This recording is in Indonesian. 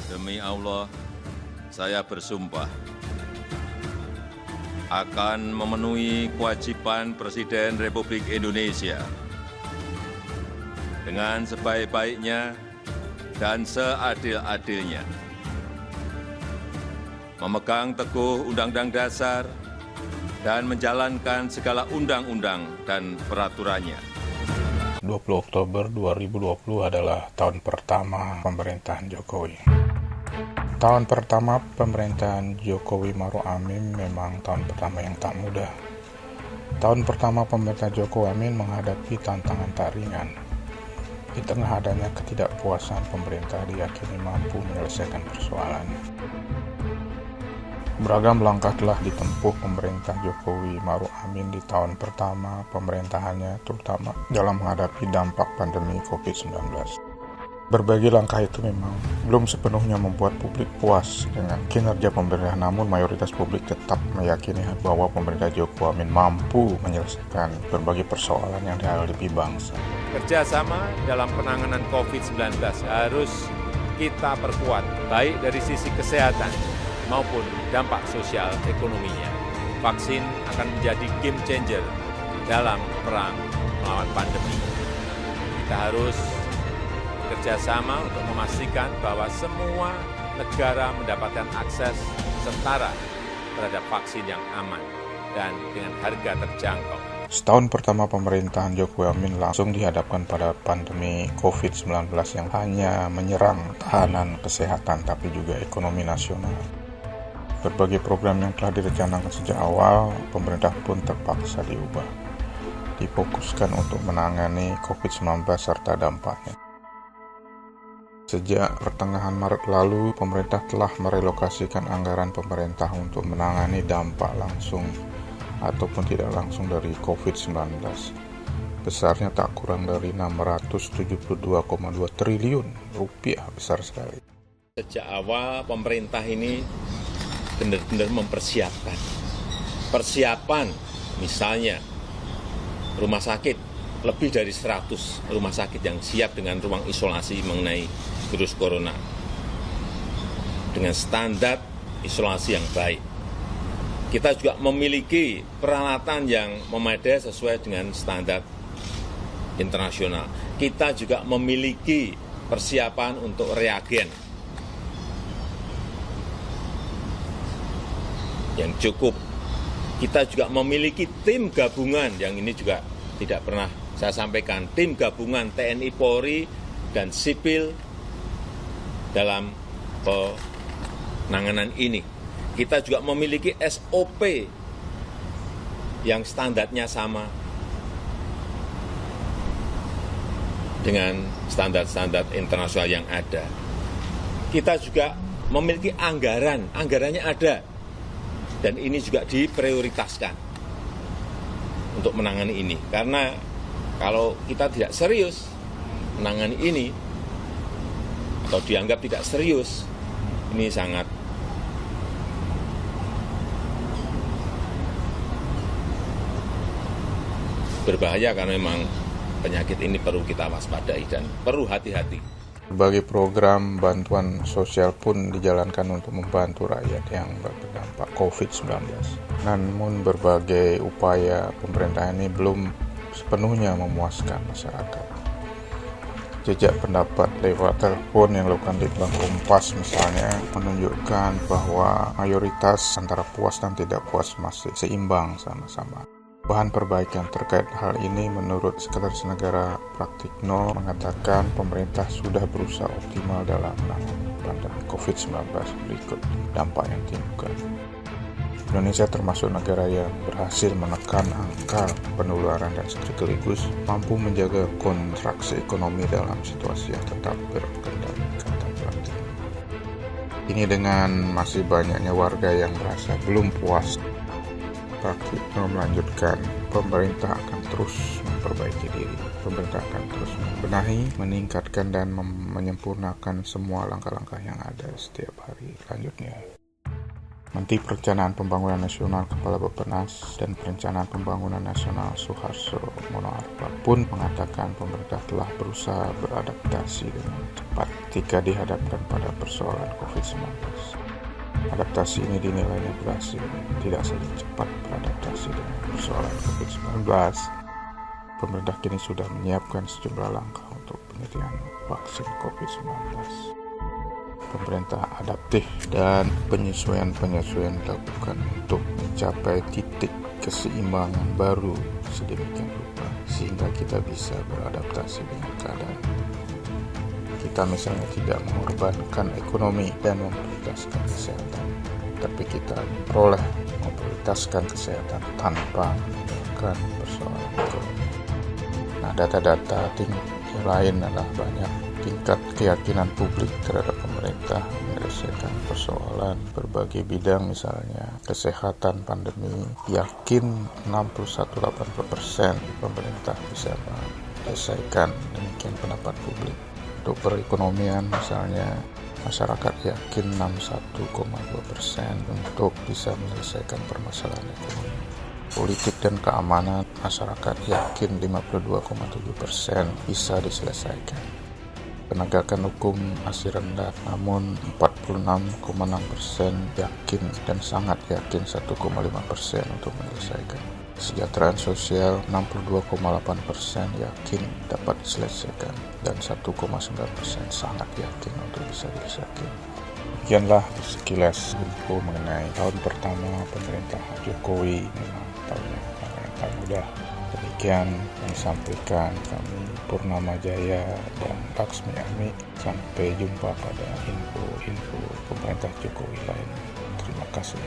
Demi Allah, saya bersumpah akan memenuhi kewajiban Presiden Republik Indonesia dengan sebaik-baiknya dan seadil-adilnya, memegang teguh Undang-Undang Dasar dan menjalankan segala undang-undang dan peraturannya. 20 Oktober 2020 adalah tahun pertama pemerintahan Jokowi. Tahun pertama pemerintahan Jokowi Maruf Amin memang tahun pertama yang tak mudah. Tahun pertama pemerintah Jokowi Amin menghadapi tantangan tak ringan. Di tengah adanya ketidakpuasan, pemerintah diyakini mampu menyelesaikan persoalan. Beragam langkah telah ditempuh pemerintah Jokowi Maruf Amin di tahun pertama pemerintahannya, terutama dalam menghadapi dampak pandemi COVID-19. Berbagai langkah itu memang belum sepenuhnya membuat publik puas dengan kinerja pemerintah, namun mayoritas publik tetap meyakini bahwa pemerintah Jokowi Amin mampu menyelesaikan berbagai persoalan yang dihadapi bangsa. Kerjasama dalam penanganan COVID-19 harus kita perkuat, baik dari sisi kesehatan maupun dampak sosial ekonominya. Vaksin akan menjadi game changer dalam perang melawan pandemi. Kita harus bekerjasama untuk memastikan bahwa semua negara mendapatkan akses setara terhadap vaksin yang aman dan dengan harga terjangkau. Setahun pertama pemerintahan Jokowi Amin langsung dihadapkan pada pandemi COVID-19 yang hanya menyerang tahanan kesehatan tapi juga ekonomi nasional. Berbagai program yang telah direncanakan sejak awal, pemerintah pun terpaksa diubah, difokuskan untuk menangani COVID-19 serta dampaknya. Sejak pertengahan Maret lalu, pemerintah telah merelokasikan anggaran pemerintah untuk menangani dampak langsung ataupun tidak langsung dari COVID-19. Besarnya tak kurang dari 672,2 triliun rupiah, besar sekali. Sejak awal pemerintah ini benar-benar mempersiapkan. Persiapan misalnya rumah sakit, lebih dari 100 rumah sakit yang siap dengan ruang isolasi mengenai virus corona dengan standar isolasi yang baik. Kita juga memiliki peralatan yang memadai sesuai dengan standar internasional. Kita juga memiliki persiapan untuk reagen yang cukup. Kita juga memiliki tim gabungan yang ini juga tidak pernah saya sampaikan, tim gabungan TNI, Polri, dan sipil dalam penanganan ini. Kita juga memiliki SOP yang standarnya sama dengan standar-standar internasional yang ada. Kita juga memiliki anggarannya ada, dan ini juga diprioritaskan untuk menangani ini. Karena kalau kita tidak serius menangani ini, atau dianggap tidak serius, ini sangat berbahaya karena memang penyakit ini perlu kita waspadai dan perlu hati-hati. Berbagai program bantuan sosial pun dijalankan untuk membantu rakyat yang terdampak COVID-19. Namun berbagai upaya pemerintah ini belum sepenuhnya memuaskan masyarakat. Jejak pendapat lewat telepon yang dilakukan di Litbang Kompas misalnya menunjukkan bahwa mayoritas antara puas dan tidak puas masih seimbang sama-sama. Bahan perbaikan terkait hal ini menurut Sekretaris Negara Praktikno mengatakan pemerintah sudah berusaha optimal dalam menangani pandemi COVID-19 berikut dampak yang timbulkan. Indonesia termasuk negara yang berhasil menekan angka penularan dan sekaligus mampu menjaga kontraksi ekonomi dalam situasi yang tetap berkendali, kata Praktikno. Ini dengan masih banyaknya warga yang merasa belum puas. Praktikno melanjutkan, pemerintah akan terus memperbaiki diri. Pemerintah akan terus membenahi, meningkatkan dan menyempurnakan semua langkah-langkah yang ada setiap hari. Lanjutnya, Menteri Perencanaan Pembangunan Nasional Kepala Bappenas dan Perencanaan Pembangunan Nasional Suharto Monoarfa pun mengatakan pemerintah telah berusaha beradaptasi dengan cepat ketika dihadapkan pada persoalan COVID-19. Adaptasi ini dinilainya berhasil, tidak saja cepat beradaptasi dengan persoalan COVID-19. Pemerintah kini sudah menyiapkan sejumlah langkah untuk penyediaan vaksin COVID-19. Pemerintah adaptif dan penyesuaian dilakukan untuk mencapai titik keseimbangan baru sedemikian rupa sehingga kita bisa beradaptasi dengan keadaan. Kita misalnya tidak mengorbankan ekonomi dan memprioritaskan kesehatan, tapi kita memprioritaskan kesehatan tanpa meninggalkan persoalan ekonomi. Nah, data-data yang lain adalah banyak. Tingkat keyakinan publik terhadap pemerintah menyelesaikan persoalan berbagai bidang, misalnya kesehatan pandemi, yakin 61,80% pemerintah bisa menyelesaikan, demikian pendapat publik. Untuk perekonomian misalnya, masyarakat yakin 61,2% untuk bisa menyelesaikan permasalahan ekonomi. Politik dan keamanan, masyarakat yakin 52,7% bisa diselesaikan. Penegakan hukum masih rendah, namun 46,6% yakin dan sangat yakin 1,5% untuk menyelesaikan. Kesejahteraan sosial 62,8% yakin dapat diselesaikan dan 1,9% sangat yakin untuk bisa diselesaikan. Demikianlah sekilas info mengenai tahun pertama pemerintahan Jokowi, memang tahun yang paling mudah. Demikian yang disampaikan kami Purnama Jaya dan Laksmi Ami. Sampai jumpa pada info-info pemerintah Jokowi lain. Terima kasih.